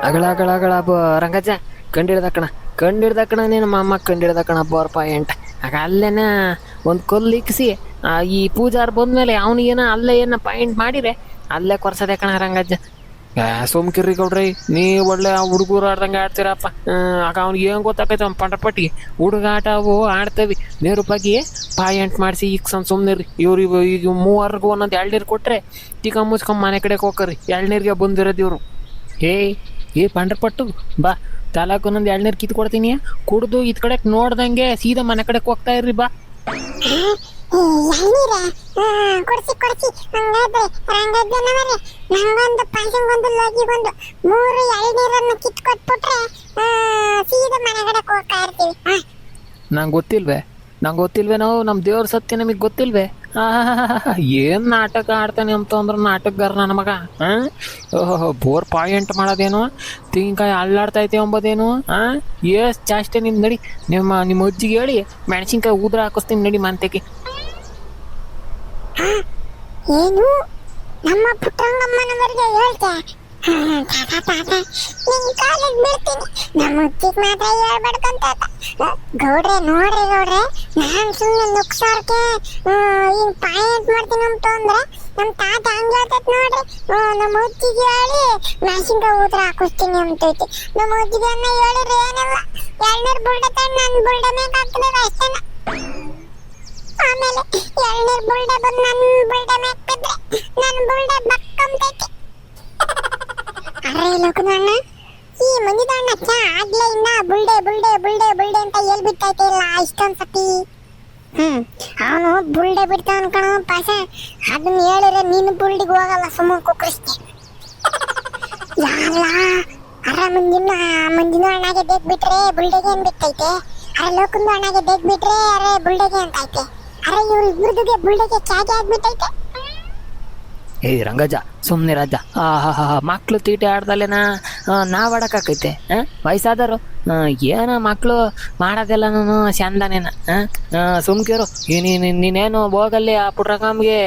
ಅಗಳ ರಂಗಜ್ಜ ಕಂಡಿಡ್ದ ಕಣ ನೀನು ಮಾಮ ಕಂಡಿಡ್ದ ಕಣ ಬೋರ್ ಪಾಯಿಂಟ್ ಆಗ ಅಲ್ಲೇನ ಒಂದು ಕಲ್ಲು ಇಕ್ಕಿಸಿ ಈ ಪೂಜಾರ್ ಬಂದ್ಮೇಲೆ ಅವನಿಗೇನ ಅಲ್ಲೇ ಏನ ಪಾಯಿಂಟ್ ಮಾಡಿರೆ ಅಲ್ಲೇ ಕೊರ್ಸದೆ ಕಣ ರಂಗಜ್ಜ. ಸೋಮಕಿರಿ ಗೌಡ್ರಿ ನೀ ಒಳ್ಳೆ ಹುಡುಗರು ಆಡ್ದಂಗೆ ಆಡ್ತೀರಪ್ಪ. ಆಗ ಅವ್ನಿಗೆ ಏನು ಗೊತ್ತಾಕೈತೆ ಅವ್ನು ಪಂಡ್ರಪಟ್ಟಿಗೆ ಹುಡುಗ ಆಟ ಅವು ಆಡ್ತೇವಿ ನೇರುಪಾಗಿ ಪಾಯಿಂಟ್ ಮಾಡಿಸಿ ಈಗ ಸುಮ್ಮನಿರಿ. ಇವ್ರು ಈಗ ಮೂವರ್ಗೂ ಒಂದೊಂದು ಎಳ್ನೀರು ಕೊಟ್ರೆ ಟಿಕ ಮುಚ್ಕೊಂಡ್ ಮನೆ ಕಡೆಗೆ ಹೋಗ್ಕರಿ. ಎಳ್ನೀರಿಗೆ ಬಂದಿರೋದು ಇವರು. ಏ ಪಂಡ್ರಪಟ್ಟು ಬಾ ತಾಲೂಕು ಒಂದೊಂದು ಎಳ್ನೀರು ಕಿತ್ತು ಕೊಡ್ತೀನಿ, ಕುಡ್ದು ಇದ್ ಕಡೆಗೆ ನೋಡ್ದಂಗೆ ಸೀದಾ ಮನೆ ಕಡೆಗೆ ಹೋಗ್ತಾ ಇರ್ರಿ ಬಾ. ಕೊಡ್ಸಿ ಹಂಗಾದ್ರೆ ರಂಗಜ್ಜನವರೇ, ನಂಗೊಂದು ಪಾಯಸಂಗೊಂದು ಲೋಗಿಗೊಂದು 3 ಎಳ್ನೀರನ್ನು ಕಿತ್ತು ಕೊಟ್ಬಿಟ್ರೆ ಸೀದಾ ಮನೆಗಡೆ ಹೋಗ್ತಾ ಇರ್ತೀವಿ. ನಂಗೆ ಗೊತ್ತಿಲ್ವೇ ನಾವು ನಮ್ಮ ದೇವ್ರ ಸತ್ಯ ನಮಗೆ ಗೊತ್ತಿಲ್ವೇ? ಏನು ನಾಟಕ ಆಡ್ತಾನೆ ಅಂತಂದ್ರೆ ನಾಟಕಗಾರ ನನ್ನ ಮಗ. ಓಹೋ ಬೋರ್ ಪಾಯಿಂಟ್ ಮಾಡೋದೇನು, ತೆಂಗಿನಕಾಯಿ ಅಳ್ಳಾಡ್ತೈತೆ ಅಂಬೋದೇನು? ಎಷ್ಟು ಚಾಷ್ಟೆ ನಿಮ್ದು ನಡಿ. ನಿಮ್ಮ ಅಜ್ಜಿಗೆ ಹೇಳಿ ಮೆಣಸಿನ್ಕಾಯಿ ಊದ್ರ ಹಾಕಿಸ್ತೀನಿ ನಡಿ ಮಂತೆಗೆ. ಏನು ನಮ್ಮ ಪುಟ್ಟರಂಗಮ್ಮನವರಿಗೆ ಹೇಳ್ತೆ? ನಿನ್ ಕಾಲಿಗೆ ಬೀಳ್ತೀನಿ, ನಮ್ಮ ಅಜ್ಜಿಗೆ ಮಾತ್ರ ಹೇಳ್ಬಾರ್ದಂತ. ಗೌಡ್ರೆ ನಾನ್ ಸುಮ್ಮನೆ ನುಕ್ಸಾರ್ಕೆ ಹಿಂಗ್ ಪಾಯಿಂಟ್ ಮಾಡ್ತೀನಿ ಅಂತ ಅಂದ್ರೆ ನಮ್ಮ ತಾತ ಹಂಗೆ ಹೇಳ್ತೈತೆ ನೋಡ್ರಿ. ನಮ್ಮ ಅಜ್ಜಿಗೆ ಹೇಳಿ ಮೆಣಸಿನ್ಕಾಯಿ ಊದ್ರ ಹಾಕಿಸ್ತೀನಿ ಅಂತೈತಿ. ನಮ್ಮ ಅಜ್ಜಿಗೆ ಅನ್ನ ಹೇಳಿದ್ರೆ ಏನಲ್ಲ, ಎಳ್ನೀರು ಬುಲ್ಡೆ ತಂದು ನನ್ನ ಬುಲ್ಡೆ ಮ್ಯಾಗ ಹಾಕ್ಬೇಕು ಅಷ್ಟೇನ. ಆಮೇಲೆ ಎಳ್ನೀರು ಬುಲ್ಡೆ ಬಂದು ನನ್ನ ಬುಲ್ಡೆ ಮ್ಯಾಗ ಬಿದ್ರೆ ನನ್ನ ಬುಲ್ಡೆ ಬಕ್ಕಂತೈತಿ. ಅರೆ ಲೋಕನಣ್ಣ, ಈ ಮಂದಿದಣ್ಣ ಚಾ ಆಗ್ಲೇ ಇನ್ನ ಬುಲ್ಡೆ ಅಂತ ಹೇಳ್ಬಿಟ್ಟೈತೆ ಇಲ್ಲ ಇಷ್ಟೊಂದ್ ಸತಿ. ಅವನು ಬುಲ್ಡೆ ಬಿಡ್ತಾವ ಅನ್ಕಣ ಪಾಸ. ಅದನ್ನ ಹೇಳಿದ್ರೆ ನೀನು ಬುಲ್ಡಿಗೆ ಹೋಗಲ್ಲ, ಸುಮ್ಮನೆ ಕುಕ್ರಿಸ್ತೆ. ಯಾಲ್ಲ ಅರ ಮುಂದಿನ ಅಣ್ಣಗೆ ದೇಗ್ ಬಿಟ್ರೆ ಬುಲ್ಡೆಗೆ ಏನ್ ಬಿಟ್ಟೈತೆ? ಅರೆ ಲೋಕಂದು ಅಣ್ಣಗೆ ದೇಗ್ ಬಿಟ್ರೆ ಅರೆ ಬುಲ್ಡೆಗೆ ಅಂತೈತೆ. ಅರೆ ಇವ್ರು ಇಬ್ಬರದಿಗೆ ಬುಲ್ಡೆಗೆ ಚಾಗೆ ಆಗ್ಬಿಟ್ಟೈತೆ. ರಂಗಜ್ಜ ಸುಮ್ಮನೆ ರಾಜ. ಮಕ್ಳು ತೀಟೆ ಆಡ್ದಲ್ಲೇನಾ ನಾವು ಆಡೋಕ್ಕಾಕೈತೆ? ವಯಸ್ಸಾದರು ಏನೋ ಮಕ್ಕಳು ಮಾಡೋದೆಲ್ಲ ನಾನು ಚಂದನೇನ. ಸುಮ್ಕಿರು ನೀನೇನು ಹೋಗಲ್ಲಿ ಆ ಪುಟ್ರಕಾಮ್ಗೆ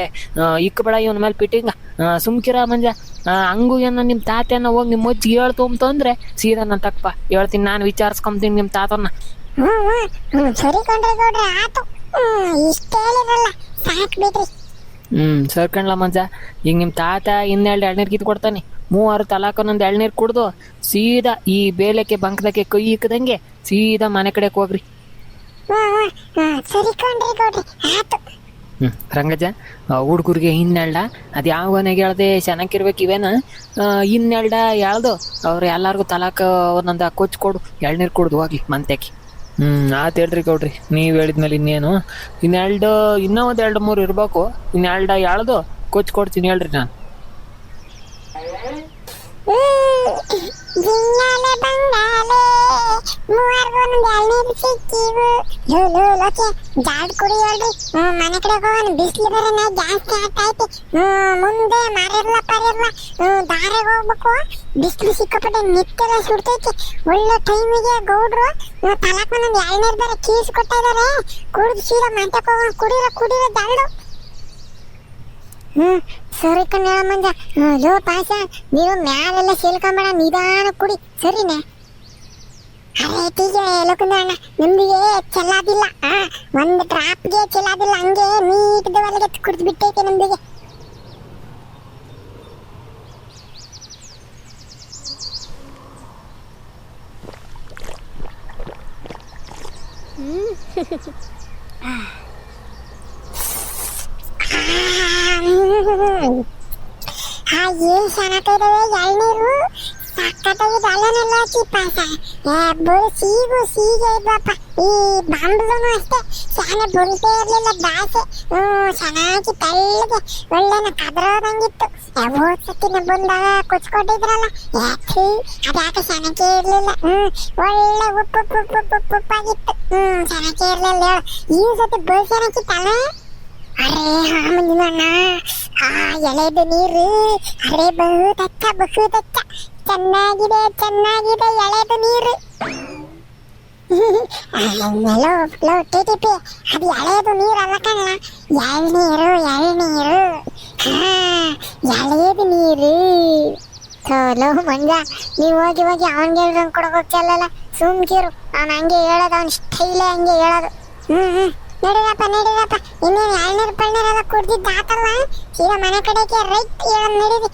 ಇಕ್ಕಬೇಡ ಇವನ ಮೇಲೆ ಪಿಟ್ಟಿಂಗ. ಸುಮ್ಕಿರ ಮಂಜ. ಹಂಗೂ ಏನೋ ನಿಮ್ಮ ತಾತನ ಹೋಗಿ ನಿಮ್ಮ ಅಜ್ಜಿಗೆ ಹೇಳ್ತು ಅಂತಂದ್ರೆ ಸೀದಾ ನಾನು ತಕ್ಕಪ್ಪ ಹೇಳ್ತೀನಿ, ನಾನು ವಿಚಾರಿಸ್ಕೊಂತೀನಿ ನಿಮ್ಮ ತಾತನ್ನ. ಸರಿ ಕೊಂಡ್ರೆ ಗೌಡ್ರೆ ಆತು, ಇಷ್ಟ ಹೇಳಿರಲ್ಲ ಸಾಕು ಬಿಡ್ರಿ. ಸರ್ಕಂಡ್ಲ ಮಂಜ. ಈಗ ನಿಮ್ಮ ತಾತ ಇನ್ನೆರಡು ಎಳ್ನೀರು ಕಿತ್ತು ಕೊಡ್ತಾನೆ. 3 ತಲಾಕೊಂದೊಂದು ಎಳ್ನೀರು ಕುಡ್ದು ಸೀದಾ ಈ ಬೇಲೆಕ್ಕೆ ಬಂಕದಕ್ಕೆ ಕೈ ಇಕ್ಕದಂಗೆ ಸೀದಾ ಮನೆ ಕಡೆಗೆ ಹೋಗ್ರಿ. ಸರಿ ಕೊಂಡ್ರೆ ಗೌಡ್ರೆ ಆತು. ರಂಗಜ್ಜ, ಹುಡುಗರಿಗೆ ಇನ್ನೆಲ್ಡ ಅದು ಯಾವ ಮನೆಗೆ ಹೇಳ್ದೆ ಚೆನ್ನಾಗಿರ್ಬೇಕು ಇವೇನ? ಇನ್ನೆಲ್ಡ ಹೇಳ್ದು ಅವ್ರು ಎಲ್ಲಾರ್ಗು ತಲಾಕ ಒಂದೊಂದು ಕೊಚ್ಚು ಕೊಡು, ಎಳ್ನೀರು ಕುಡ್ದು ಹೋಗ್ಲಿ ಮಂತೆಗೆ. ಆತು ಹೇಳ್ರಿ ಗೌಡ್ರಿ, ನೀವು ಹೇಳಿದ್ಮೇಲೆ ಇನ್ನೇನು ಇನ್ನೂ ಒಂದು 2-3 ಇರ್ಬೇಕು. ಇನ್ನೆಲ್ಡ ಎಳ್ದು ಕೊಚ್ಚು ಕೊಡ್ತೀನಿ ಹೇಳ್ರಿ ನಾನು. ಜಿಂಗಾಲೆ ಬಂಗಾಲೆ ಮೂವರ್ಗೂ ಒಂದೊಂದು ಎಳ್ನೀರು ಸಿಕ್ಕಿವು. ಲೋಕೆ ಜಾಡ್ ಕುಡಿ ಹೇಳ್ರಿ. ಮನೆ ಕಡೆ ಹೋಗೋಣ, ಬಿಸಿಲು ಬೇರೆ ಜಾಸ್ತಿ ಆಗ್ತೈತಿ. ಮುಂದೆ ಮಾರಿರ್ಲ ದಾರಿಗೆ ಹೋಗ್ಬೇಕು. ಬಿಸಿಲು ಸಿಕ್ಕಾಪಟ್ಟೆ ನಿತ್ತೆಲ್ಲ ಸುಡ್ತೈತಿ. ಒಳ್ಳೆ ಟೈಮಿಗೆ ಗೌಡ್ರು ತಲಾಕ್ ಒಂದೊಂದು ಎಳ್ನೀರು ಬೇರೆ ಕೀಸ್ ಕೊಡ್ತಾ ಇದಾರೆ. ಕುಡಿದು ಸೀದಾ ಮಂಟಕ್ಕೆ ಹೋಗೋಣ. ಕುಡಿರೋ ಜಾಡು. ಸರಿ ಕಣ್ಣ ಮಂಜ. ಲೋ ಪಾಸ, ನೀವು ಮ್ಯಾಲೆಲ್ಲ ಸೇಲ್ಕೊಂಬೇಡ, ನಿಧಾನ ಕುಡಿ ಸರಿನೇ? ಅರೆ ಟೀಗೆ ಲೋಕಂದ ಅಣ್ಣ, ನಮ್ದಿಗೆ ಚೆಲ್ಲಾದಿಲ್ಲ. ಒಂದು ಡ್ರಾಪ್ಗೆ ಚೆಲ್ಲಾದಿಲ್ಲ, ಹಂಗೆ ನೀಟದವರೆಗೆ ಕುಡಿದು ಬಿಟ್ಟೈತೆ ನಮ್ದಿಗೆ. ಏನ್ ಚೆನ್ನಾಗಿದಾವೆ ಎಳ್ನೀರು, ಸಕ್ಕತ್ತಾಗಿದೆ ಅಲ್ಲನೆಲ್ಲ ಚಿಪ್ಪಾಸ. ಸೀಗೆ ಇದ್ವಪ್ಪ. ಈ ಬಾಂಬ್ಲೂ ಅಷ್ಟೇ ಶಾನೆ ಬುಲ್ಟೇ ಇರ್ಲಿಲ್ಲ, ದಾಸೆ ಚೆನ್ನಾಗಿ ತೆಳ್ಳಗೆ ಒಳ್ಳೆನ ಕದ್ರೋದಂಗಿತ್ತು. ಹೋದ್ಸತಿನ ಬಂದಾಗ ಕೊಚ್ಕೊಟ್ಟಿದ್ರಲ್ಲ, ಅದ್ಯಾಕೆ ಚೆನ್ನಾಗೇ ಇರ್ಲಿಲ್ಲ. ಒಳ್ಳೆ ಉಪ್ಪಾಗಿತ್ತು. ಚೆನ್ನಾಗೇ ಇರ್ಲಿಲ್ಲ. ಈ ಸತಿ ಬಲ್ ಚೆನ್ನಾಗಿತ್ತಲ್ಲ. ಅರೆ ಮುಂದಿನ ಎಳೆದು ನೀರು, ಅರೆ ಬಹುತಕ್ಕ ಚೆನ್ನಾಗಿದೆ ಎಳೆದು ನೀರು. ಟಿಟಿಪಿ, ಅದು ಎಳೆದು ನೀರು ಅಲ್ಲ ಕಣ್ಣ, ಎಳ್ನೀರು. ಎಳೆದು ನೀರು. ಲವ್ ಮಂಜ, ನೀವ್ ಹೋಗಿ ಹೋಗಿ ಅವನ್ಗೆ ಹೇಳ್ದಂಗ್ ಕೊಡೋಗೋಗ್ತಿಯಲ್ಲ, ಸುಮ್ಕಿರು. ಅವ್ನ ಹಂಗೆ ಹೇಳೋದು, ಅವ್ನ ಸ್ಟೈಲೇ ಹಂಗೆ ಹೇಳೋದು. ನಡೀರಪ್ಪ ನಡೀರಪ್ಪ, ಇನ್ನೇನು ಎಳ್ನೀರು ಪಳ್ನೀರೆಲ್ಲ ಕುಡ್ದಿದ್ದು ಆತಲ್ವ, ಸೀದಾ ಮನೆ ಕಡೆಗೆ ರೈಟ್ ಹೇಳೋದು ನಡೀರಿ.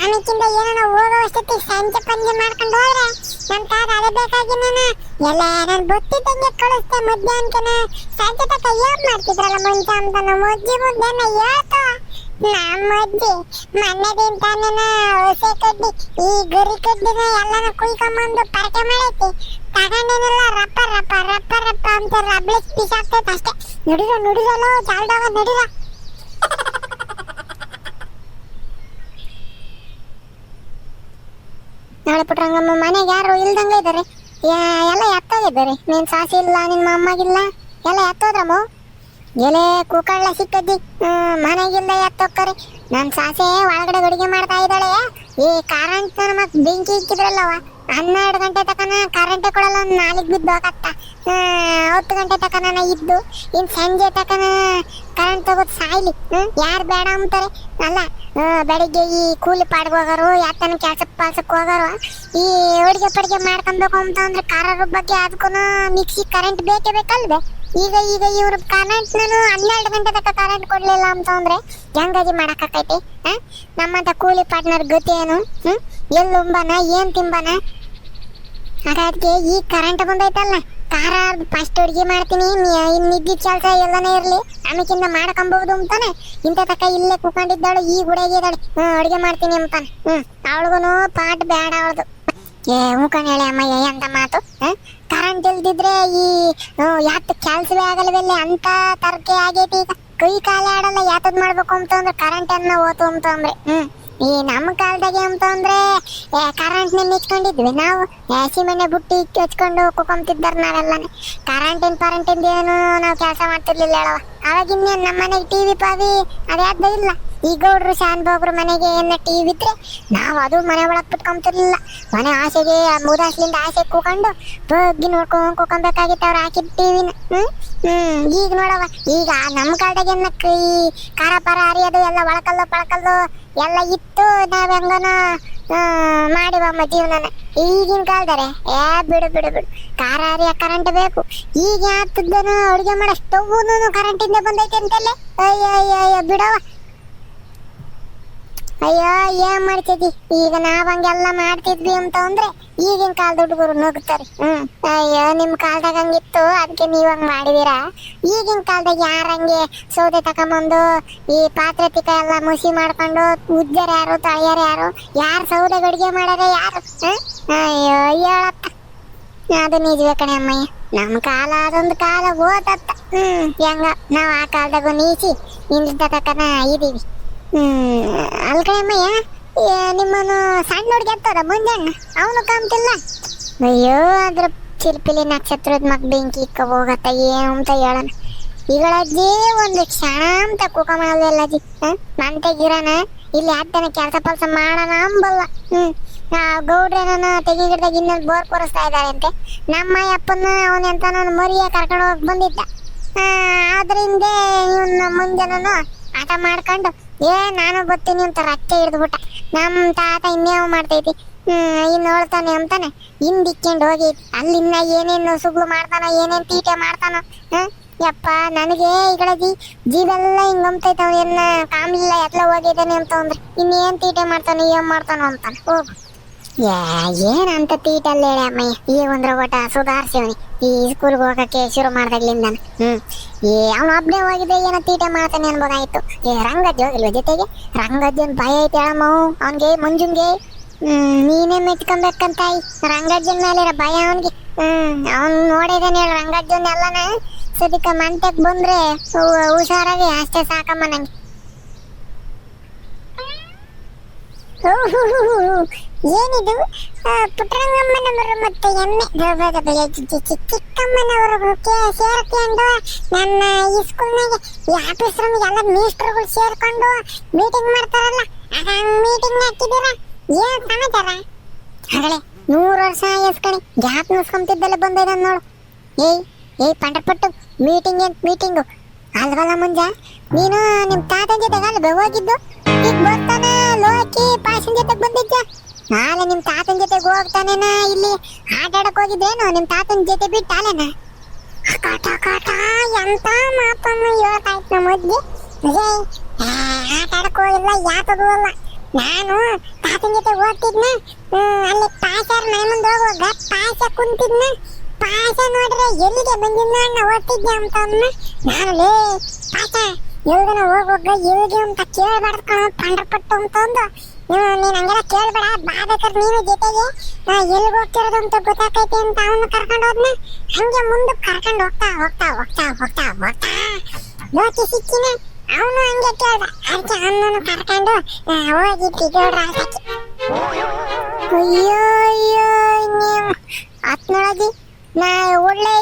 ಆಮೇಕಿಂದ ಏನೋ ಹೋಗೋ ಅಷ್ಟೊತ್ತಿಗೆ ಸಂಜೆ ಪಂಜೆ ಮಾಡ್ಕೊಂಡು ಹೋದ್ರೆ ನಮ್ ತಾತ ಅದೇ ಬೇಕಾಗಿ ಎಲ್ಲ ನಾನು ಗೊತ್ತಿದ್ದಂಗೆ ಕಳಿಸ್ತೆ ಮಧ್ಯಾಹ್ನಕ್ಕನ. ಸಂಜೆ ತಕ್ಕ ಏನ್ ಮಾಡ್ತಿದ್ರಲ್ಲ ಮುಂಚ ಅಂತ ನಮ್ಮ ಅಜ್ಜಿ ಮುದ್ದೇನ ಹೇಳ್ತು. ನಮ್ಮ ಅಜ್ಜಿ ಮನೆದಿಂತಾನ ಹೊಸೆ ಕಡ್ಡಿ ಈ ಗರಿ ಕಡ್ಡಿನ ಎಲ್ಲಾನ ಕುಯ್ಕೊಂಬಂದು ಪರಕೆ ಮಾಡೈತಿ. ತಗೊಂಡೇನೆಲ್ಲ ರಪ್ಪ ರಪ್ಪ ರಪ್ಪ ರಪ್ಪ ಅಂತ ರಬ್ಲಿಸ್ ಪೀಸ್ ಆಗ್ತೈತೆ ಅಷ್ಟೇ. ನುಡಿರಲ್ಲ ಚಾಲ್ಡಾಗ ನಡಿರ. ನಾಳೆ ಪುಟ್ರಂಗಮ್ಮ ಮನೆಗೆ ಯಾರು ಇಲ್ದಂಗ ಇದ್ದಾರೆ, ಎಲ್ಲ ಎತ್ತೋಗಿದ್ದಾರೆ. ನೀನ್ ಸಾಸಿ ಇಲ್ಲ, ನಿನ್ ಅಮ್ಮಗಿಲ್ಲ, ಎಲ್ಲ ಎತ್ತೋದ್ರಮ್ಮ. ಎಲೆ ಕೂಕಳ್ಳ ಸಿಕ್ಕದ್ದಿ ಮನೆಗಿಲ್ಲ ಎತ್ತೋಕ್ಕರಿ. ನನ್ ಸಾಸೆ ಒಳಗಡೆ ಅಡುಗೆ ಮಾಡ್ತಾ ಇದ್ದಾಳೆ. ಈ ಕರೆಂಟ್ ನಮಗ್ ಬೆಂಕಿ ಇಕ್ಕಿದ್ರಲ್ಲವ, 12 ಗಂಟೆ ತಕನ ಕರೆಂಟೇ ಕೊಡಲ್ಲ, 4 ಬಿದ್ದು ಹೋಗತ್ತ. 10 ಗಂಟೆ ತಕನ ಇದ್ದು ಇನ್ ಸಂಜೆ ತಕನ ಕರೆಂಟ್ ತಗೋದ್ ಸಾಯ್ಲಿ. ಯಾರು ಬೇಡ ಅಂತಾರೆ ಅಲ್ಲ. ಬೆಳಿಗ್ಗೆ ಈ ಕೂಲಿ ಪಾಡ್ಗೆ ಹೋಗೋರು, ಯಾತನ ಕೆಲ್ಸಕ್ಕೆ ಪಾಲ್ಸಕ್ಕೆ ಹೋಗೋರು, ಈ ಅಡುಗೆ ಪಡಿಗೆ ಮಾಡ್ಕೊಬೇಕು ಅಂತ ಅಂದ್ರೆ ಕಾರರ ಬಗ್ಗೆ ಅದಕ್ಕೂ ಮಿಕ್ಸಿ ಕರೆಂಟ್ ಬೇಕೇ ಬೇಕಲ್ವೇ. ಈಗ ಈಗ ಇವ್ರ ಕರೆಂಟ್ ನಾನು 12 ಗಂಟೆ ತನಕ ಕರೆಂಟ್ ಕೊಡ್ಲಿಲ್ಲ ಅಂತ ಅಂದ್ರೆ ಹೆಂಗಾಗಿ ಮಾಡಕ್ಕಾಕೈತಿ? ನಮ್ಮಂತ ಕೂಲಿ ಪಾರ್ಟ್ನರ್ ಗತಿ ಏನು? ಎಲ್ಲಿ ಉಂಬನ ಏನ್ ತಿಂಬನ? ಹಾಗಾಗಿ ಈ ಕರೆಂಟ್ ಬಂದೈತಲ್ಲ, ಖಾರ ಫಸ್ಟ್ ಅಡುಗೆ ಮಾಡ್ತೀನಿ, ನಿದ್ದಿ ಕೆಲಸ ಎಲ್ಲನೇ ಇರ್ಲಿ ಆಮೇಕಿಂದ ಮಾಡ್ಕೊಂಬಹುದು ಅಂತಾನೆ ಇಂಥ ತಕ್ಕ ಇಲ್ಲೇ ಕುತ್ಕೊಂಡಿದ್ದಾಳು. ಈ ಗುಡಿಯಾಗಿದ್ದಾಳೆ, ಅಡುಗೆ ಮಾಡ್ತೀನಿ ಅಂತಾನೆ. ಅವಳಿಗೂ ಪಾಠ ಬೇಡ ಅವಳದು. ಮುಖಂಡ್ ಹೇಳಿ ಅಮ್ಮಯ್ಯ ಅಂತ ಮಾತು. ಕರೆಂಟ್ ಇಲ್ದಿದ್ರೆ ಈ ಯಾತ್ ಕೆಲ್ಸವೇ ಆಗಲ್ವಲ್ಲ ಅಂತ ತರಕೆ ಆಗೈತಿ. ಈಗ ಕೈ ಕಾಲೇ ಆಡಲ್ಲ, ಯಾತದ್ ಮಾಡ್ಬೇಕು ಅಂತ ಅಂದ್ರೆ ಕರೆಂಟ್ ಅನ್ನ ಓತು ಅಂತ ಅಂದ್ರೆ. ಈ ನಮ್ಮ ಕಾಲದಾಗೆ ಅಂತ ಅಂದ್ರೆ ಕರೆಂಟ್ ನ ಮಿಚ್ಕೊಂಡಿದ್ವಿ ನಾವು. ಸಿಮೆಣ್ಣೆ ಬುಟ್ಟಿ ಹಚ್ಕೊಂಡು ಕುಕೊಂತಿದ್ದಾರ ನಾವೆಲ್ಲಾನೆ. ಕರೆಂಟಿಂದ ಏನು ನಾವು ಕೆಲಸ ಮಾಡ್ತಿರ್ಲಿಲ್ಲ ಹೇಳವ. ಅವಾಗ ಇನ್ನೇನು ನಮ್ಮ ಮನೆಗೆ ಟಿವಿ ಪಾವಿ ಅದ್ಯಾವ್ದು ಇಲ್ಲ. ಈ ಗೌಡ್ರು ಶಾನ್ಭೋಗ್ರು ಮನೆಗೆ ಏನ ಟಿವಿ ಇದ್ರೆ ನಾವು ಅದು ಮನೆ ಒಳಗೆ ಬಿಟ್ಕೊಂತಿರ್ಲಿಲ್ಲ. ಮನೆ ಆಸೆಗೆ ಮುದಾಸ್ಲಿಂದ ಆಸೆ ಕೂಕೊಂಡು ಬಗ್ಗಿ ನೋಡ್ಕೊಂಡ್ ಕೂಕೊಬೇಕಾಗಿತ್ತು ಅವ್ರು ಹಾಕಿದ ಟಿವಿನ. ಈಗ ನೋಡವ, ಈಗ ನಮ್ಮ ಕಾಲದಾಗ ಏನಕ್ಕ ಈ ಖಾರ ಪಾರ ಹರಿಯೋದು ಎಲ್ಲ ಒಳಕಲ್ಲು ಪಳಕಲ್ಲು ಎಲ್ಲ ಇತ್ತು. ನಾವ್ ಹೆಂಗನ ಮಾಡಿವಮ್ಮ ಜೀವನನ. ಈಗಿನ ಕಾಲದರೆ ಬಿಡು ಬಿಡು ಬಿಡು, ಖಾರ ಹರಿಯ ಕರೆಂಟ್ ಬೇಕು. ಈಗ ಯಾತದನು ಅಡುಗೆ ಮಾಡೋ ಸ್ಟವ್ನು ಕರೆಂಟಿಂದ ಬಂದೈತೆ ಅಂತಲ್ಲೇ. ಅಯ್ಯ ಬಿಡವ. ಅಯ್ಯೋ ಏನ್ ಮಾಡ್ತಿದ್ವಿ ಈಗ ನಾವ್ ಹಂಗೆಲ್ಲ ಮಾಡ್ತಿದ್ವಿ ಅಂತ ಅಂದ್ರೆ ಈಗಿನ ಕಾಲದ ಹುಡುಗರು ನಗ್ತಾರೆ. ಅಯ್ಯೋ ನಿಮ್ ಕಾಲದಾಗ ಹಂಗಿತ್ತು ಅದಕ್ಕೆ ನೀವ್ ಹಂಗ್ ಮಾಡಿದೀರಾ. ಈಗಿನ ಕಾಲದಾಗ ಯಾರಂಗೆ ಸೌದೆ ತಕೊಂಬಂದು ಈ ಪಾತ್ರೆ ತಿಕ್ಕ ಎಲ್ಲ ಮುಸಿ ಮಾಡ್ಕೊಂಡು ಉಜ್ಜರ ಯಾರು ತಳಿಯರ ಯಾರು ಸೌದೆ ಅಡುಗೆ ಮಾಡಾರ ಯಾರು? ಅಯ್ಯೋ ಹೇಳತ್ತ, ಅದು ನಿಜವೇ ಕಣೆ ಅಮ್ಮಯ್ಯ. ನಮ್ ಕಾಲ ಅದೊಂದು ಕಾಲ ಓದತ್ತ. ಹೆಂಗ ನಾವ್ ಆ ಕಾಲದಾಗೂ ನೀಸಿ ಇಂದ ತಕನ ಇದೀವಿ. ಅಲ್ಕಮ್ಮಯ್ಯ, ನಿಮ್ಮನ್ನು ಸಣ್ಣ ಹುಡುಗಿ ಎತ್ತದ ಮುಂಜಾನೆ ಅವನು ಕಾಮ್ತಿಲ್ಲ. ಅಯ್ಯೋ ಅದ್ರ ಚಿಲ್ಪಿಲಿ ನಕ್ಷತ್ರದ ಮಗ್ ಬೆಂಕಿ ಇಕ್ಕ ಹೋಗತ್ತ ಏನು ಅಂತ ಹೇಳೋಣ. ಈಗಳಜ್ಜಿ ಒಂದು ಕ್ಷಣ ಅಂತ ಕೂಕ ಮಾಡಲ್ಲ ಅಜ್ಜಿ. ನಂತೆಗಿರೋಣ ಇಲ್ಲಿ ಹತ್ತನ ಕೆಲಸ ಪಲ್ಸ ಮಾಡೋಣ ಅಂಬಲ್ಲ. ಗೌಡ್ರೇನ ತೆಗಿ ಗಿಡದಾಗ ಇನ್ನೊಂದು ಬೋರ್ ಕೊರಿಸ್ತಾ ಇದ್ದಾರೆ ಅಂತೆ. ನಮ್ಮ ಅಪ್ಪನ ಅವನೆಂತ ನಾನು ಮರಿಯ ಕರ್ಕೊಂಡು ಹೋಗಿ ಬಂದಿದ್ದ. ಆದ್ರಿಂದ ಇವನ್ನ ಮುಂಜಾನು ಆಟ ಮಾಡ್ಕೊಂಡು ನಾನು ಬರ್ತೀನಿ ಅಂತ ರಟ್ಟೆ ಹಿಡಿದ್ಬಿಟ್ಟ. ನಮ್ ತಾತ ಇನ್ನೇವ್ ಮಾಡ್ತೈತಿ, ಇನ್ನು ನೋಡ್ತಾನೆ ಅಂತಾನೆ ಹಿಂದಿಕ್ಕೊಂಡು ಹೋಗಿ ಅಲ್ಲಿ ಇನ್ನ ಏನೇನು ಸುಗ್ಲು ಮಾಡ್ತಾನೋ ಏನೇನ್ ತೀಟೆ ಮಾಡ್ತಾನೋ. ಯಪ್ಪ ನನಗೆ ಈಗಳಜಿ ಜೀವೆಲ್ಲ ಹಿಂಗಂತೈತ. ಏನ ಕಾಮ್ಲಿಲ್ಲ ಎತ್ಲ ಹೋಗಿದ್ದಾನೆ ಅಂತ ಅಂದ್ರೆ ಇನ್ನೇನ್ ತೀಟೆ ಮಾಡ್ತಾನೋ ಏನ್ ಮಾಡ್ತಾನೋ ಅಂತಾನೆ. ಹೋಗು ಏನಂತ ತೀಟಲ್ಲಿ ಹೇಳಿ ಅಮ್ಮಯ್ಯ. ಈಗ ಒಂದ್ರ ಒಟ ಸುಧಾರಿಸಿವನಿ ಈ ಸ್ಕೂಲ್ಗೆ ಹೋಗಕ್ಕೆ ಶುರು ಮಾಡ್ದಾಗ್ಲಿಂದ. ಅವನು ಒಬ್ಬನೇ ಹೋಗಿದ್ದೆ ಏನೋ ತೀಟೆ ಮಾಡ್ತಾನೆ ಅನ್ಬೋದಾಯ್ತು. ರಂಗಜ್ಜಿ ಹೋಗಿಲ್ವ ಜೊತೆಗೆ? ರಂಗಜ್ಜನ್ ಭಯ ಐತೆ ಹೇಳಮ್ಮವು ಅವನ್ಗೆ, ಮಂಜುನ್ಗೆ. ನೀನೇ ಮೆಚ್ಕೊಬೇಕಂತಾಯಿ ರಂಗಜ್ಜನ್ ಮೇಲೆ ಭಯ ಅವನ್ಗೆ. ಅವನ್ ನೋಡಿದಾನೆ ಹೇಳ ರಂಗಜ್ಜನ್ ಎಲ್ಲನ. ಸದ್ಯಕ್ಕ ಮಂಟಕ್ ಬಂದ್ರೆ ಹುಷಾರಾಗಿ ಅಷ್ಟೇ ಸಾಕಮ್ಮ ನಂಗೆ. ಏನಿದು ಪುಟ್ಟರಂಗಮ್ಮನವರು ಮತ್ತೆ ಎಮ್ಮೆ ಚಿಕ್ಕಮ್ಮನವರು ಸೇರ್ಕೊಂಡು ನನ್ನ ಈ ಸ್ಕೂಲ್ನಾಗೆ ಈ ಆಫೀಸ್ ರೂಮಿಗೆ ಎಲ್ಲ ಮಿನಿಸ್ಟರ್ಗಳು ಸೇರ್ಕೊಂಡು ಮೀಟಿಂಗ್ ಮಾಡ್ತಾರಲ್ಲ, ಹಂಗ್ ಮೀಟಿಂಗ್ ಹಾಕಿದ್ದೀರ. ಏನ್ ಸಮಾಚಾರ? ಹಾಗಲೇ 100 ವರ್ಷ ಎಸ್ಕಣಿ ಗ್ಯಾಪ್ ನಿಸ್ಕೊಂತಿದ್ದಲ್ಲ ಬಂದಿದ ನೋಡು. ಏಯ್ ಪಂಡ್ರಪಟ್ಟು ಮೀಟಿಂಗು ಅಲ್ವಲ್ಲ ಮುಂಜ. ನೀನು ನಿಮ್ ತಾತನ ಜೊತೆಗೆ ಅಲ್ವೇ ಹೋಗಿದ್ದು? ಈಗ ಬರ್ತಾನ ಲೋಕಿ ಪಾಸಿನ ಜೊತೆಗೆ ಬಂದಿದ್ದ. ನಾಳೆ ನಿಮ್ ತಾತನ ಜೊತೆಗೆ ಹೋಗ್ತಾನೇನ ಇಲ್ಲಿ ಆಟ ಆಡಕ್ ಹೋಗಿದ್ದೇನು ನಿಮ್ ತಾತನ ಜೊತೆ ಬಿಟ್ಟಾಲೇನ ಕಾಟ ಕಾಟ ಎಂತ ಮಾತನ್ನು ಹೇಳ್ತಾಯ್ತು ನಮ್ಮ ಅಜ್ಜಿ ಅಜಯ್ ಆಟ ಆಡಕ್ ಹೋಗಿಲ್ಲ ಯಾತದು ಅಲ್ಲ ನಾನು ತಾತನ ಜೊತೆ ಹೋಗ್ತಿದ್ನ ಅಲ್ಲಿ ಪಾಯಸಾರ ಮನೆ ಮುಂದೆ ಹೋಗುವಾಗ ಪಾಯಸ ಕುಂತಿದ್ನ ಪಾಯಸ ನೋಡ್ರೆ ಎಲ್ಲಿಗೆ ಬಂದಿದ್ನ ಅಣ್ಣ ಓದ್ತಿದ್ದೆ ಅಂತ ಅನ್ನ ನಾನು ಲೇ ಪಾಯಸ ಎಲ್ಗನ ಹೋಗುವಾಗ ಎಲ್ಲಿಗೆ ಅಂತ ಕೇಳ್ಬಾರ್ದು ಕಣ ಪಂಡ್ರಪಟ್ಟು ಅಂತ ಅಂದು ನೀನ್ ಹಂಗೆಲ್ಲ ಕೇಳ್ಬೇಡ ಬಾಬೇಕಾದ್ರೆ ನೀನು ಜೊತೆಗೆ ಎಲ್ಲಿಗೆ ಹೋಗ್ತಿರೋದು ಅಂತ ಗೊತ್ತಾಕೈತಿ ಅಂತ ಅವನ್ನ ಕರ್ಕೊಂಡು ಹೋದ್ನ ಹಂಗೆ ಮುಂದಕ್ಕೆ ಕರ್ಕೊಂಡು ಹೋಗ್ತಾ ಹೋಗ್ತಾ ಹೋಗ್ತಾ ಹೋಗ್ತಾ ಹೋಗ್ತಾ ಜ್ಯೋತಿ ಸಿಕ್ಕಿನ ಅವನು ಹಂಗೆ ಕೇಳ್ದ ಅದಕ್ಕೆ ಅವನನ್ನು ಕರ್ಕೊಂಡು ಹೋಗಿದ್ವಿ ಗೌಡ್ರ ಆಸಕ್ಕೆ ಅಯ್ಯೋ ಅಯ್ಯೋ ನೀವು ಹತ್ನೊಳಗಿ ನಾ ಒಳ್ಳೆ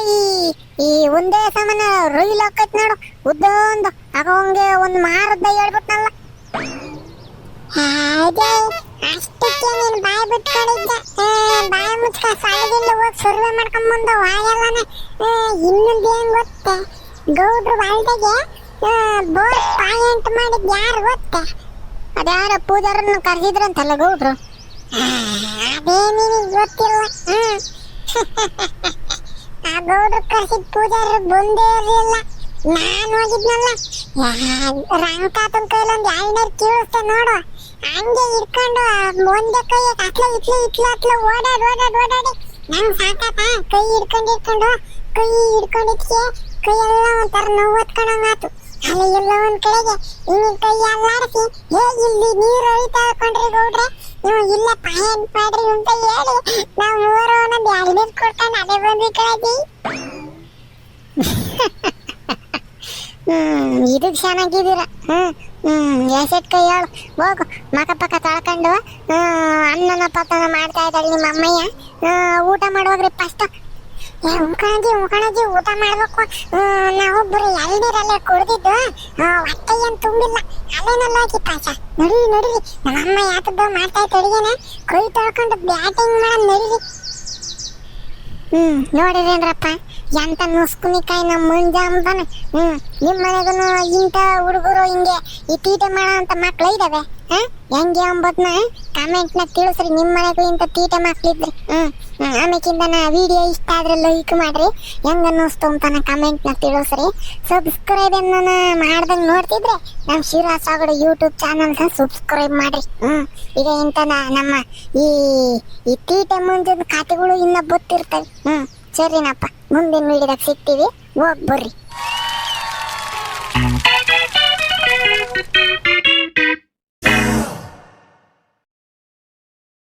ಈ ಒಂದೇ ಸಾಮಾನ ರೊಯ್ಲ್ ಹಾಕೈತ್ ನೋಡು ಉದ್ದ ಒಂದು ಆಗ ಹಂಗೆ ಒಂದು ಮಾರುದ್ದ ಹೇಳ್ಬಿಟ್ನಲ್ಲ ಅಷ್ಟಕ್ಕೆ ನೀನು ಬಾಯಿ ಬಿಟ್ಕೊಂಡಿದ್ದೆ ಬಾಯಿ ಮುಚ್ಕ ಸಾಲದಿಂದ ಹೋಗಿ ಸರ್ವೆ ಮಾಡ್ಕೊಂಬಂದು ಆಗಲ್ಲನ ಇನ್ನೊಂದು ಏನ್ ಗೊತ್ತೆ ಗೌಡ್ರು ಹೊಲ್ದಾಗೆ ಬೋರ್ ಪಾಯಿಂಟ್ ಮಾಡಿದ್ ಯಾರು ಗೊತ್ತೆ ಅದ್ಯಾರ ಪೂಜಾರನ್ನು ಕರೆದಿದ್ರಂತಲ್ಲ ಗೌಡ್ರು ಅದೇ ನಿನಗೆ ಗೊತ್ತಿಲ್ಲ ಆ ಗೌಡ್ರು ಕರೆಸಿದ ಪೂಜಾರರು ಬಂದೇ ಇರಲಿಲ್ಲ ನಾನು ಹೋಗಿದ್ನಲ್ಲ ರಂಕಾತನ ಕೈಲೊಂದು ಎಳ್ನೀರು ಕೀಳಿಸ್ತೆ ನೋಡು ಹಂಗೆ ಇಟ್ಕೊಂಡು ಒಂದೇ ಕೈ ಅತ್ಲ ಇತ್ಲ ಓಡಾಡಿ ನಂಗೆ ಸಾಕಾತ ಕೈ ಹಿಡ್ಕೊಂಡು ಹಿಡ್ಕೊಂಡಿದ್ಕೆ ಕೈ ಎಲ್ಲ ಒಂಥರ ನೋವು ಹೊತ್ಕೊಂಡಂಗಾತು ಅಲ್ಲಿ ಎಲ್ಲ ಒಂದ್ ಕಡೆಗೆ ಹಿಂಗೆ ಕೈ ಅಲ್ಲಾಡಿಸಿ ಇಲ್ಲಿ ನೀರು ಹರಿತಾ ಇರ್ಕೊಂಡ್ರಿ ಗೌಡ್ರೆ ನೀವು ಇಲ್ಲ ಪಾಯನ್ ಮಾಡ್ರಿ ಅಂತ ಹೇಳಿ ನಾವು ಮೂರು ಒಂದೊಂದು ಎಳ್ನೀರು ಕೊಡ್ಕೊಂಡು ಅದೇ ಬಂದ್ವಿ ಕಡೆಗೆ ಇದಕ್ಕೆ ಚೆನ್ನಾಗಿದ್ದೀರ ಎಸೆಟ್ ಕೈ ಹೇಳು ಹೋಗು ಮಕ ಪಕ್ಕ ತೊಳ್ಕೊಂಡು ಅನ್ನನ ಪಕ್ಕನ ಮಾಡ್ತಾ ಇದ್ದಾಳೆ ನಿಮ್ಮ ಅಮ್ಮಯ್ಯ ಊಟ ಮಾಡುವಾಗ್ರಿ ಫಸ್ಟ್ ಉಣ್ಕಣಜಿ ಊಟ ಮಾಡ್ಬೇಕು ನಾವು ಬರೀ ಎಳ್ನೀರಲ್ಲೇ ಕುಡ್ದಿದ್ದು ಹೊಟ್ಟೆ ಏನ್ ತುಂಬಿಲ್ಲ ಅಲ್ಲೇನಲ್ಲ ಹೋಗಿ ಪಾಸ ನಡೀರಿ ನಮ್ಮ ಅಮ್ಮ ಯಾತದ್ದು ಮಾಡ್ತಾ ಇತ್ತು ಅಡಿಗೆನ ಕೈ ತೊಳ್ಕೊಂಡು ಬ್ಯಾಟಿಂಗ್ ಮಾಡೋದು ನಡೀರಿ ನೋಡಿರೇನ್ರಪ್ಪ ಎಂತ ನುಸ್ಕುನಿಕಾಯಿ ನಮ್ಮ ಮುಂಜ ಅಂತಾನೆ ನಿಮ್ಮ ಮನೆಗೂ ಇಂಥ ಹುಡುಗರು ಹಿಂಗೆ ಈ ತೀಟೆ ಮಾಡೋ ಅಂತ ಮಕ್ಳು ಇದಾವೆ ಹೆಂಗೆ ಅಂಬದ್ನ ಕಮೆಂಟ್ ನ ತಿಳಿಸ್ರಿ ನಿಮ್ಮ ಮನೆಗೂ ಇಂಥ ತೀಟೆ ಮಕ್ಳಿದ್ರಿ ಆಮೇಕಿಂದ ವಿಡಿಯೋ ಇಷ್ಟ ಆದ್ರೆ ಲೈಕ್ ಮಾಡ್ರಿ ಹೆಂಗ ಅನ್ನಿಸ್ತು ಅಂತಾನ ಕಮೆಂಟ್ ನ ತಿಳಿಸ್ರಿ ಸಬ್ಸ್ಕ್ರೈಬ್ ಅನ್ನ ಮಾಡ್ದಂಗ್ ನೋಡ್ತಿದ್ರೆ ನಮ್ಮ ಶಿವರಾಜ್ ಸಾಗರ ಯೂಟ್ಯೂಬ್ ಚಾನಲ್ ಸಬ್ಸ್ಕ್ರೈಬ್ ಮಾಡ್ರಿ ಈಗ ಇಂಥ ನಮ್ಮ ಈ ತೀಟೆ ಮುಂದಿನ ಕಥೆಗಳು ಇನ್ನ ಗೊತ್ತಿರ್ತವೆ ಸರಿನಪ್ಪ ಮುಂದಿನ ವಿಡಿಯೋದಾಗ ಸಿಗ್ತೀವಿ ಹೋಗ್ ಬರ್ರಿ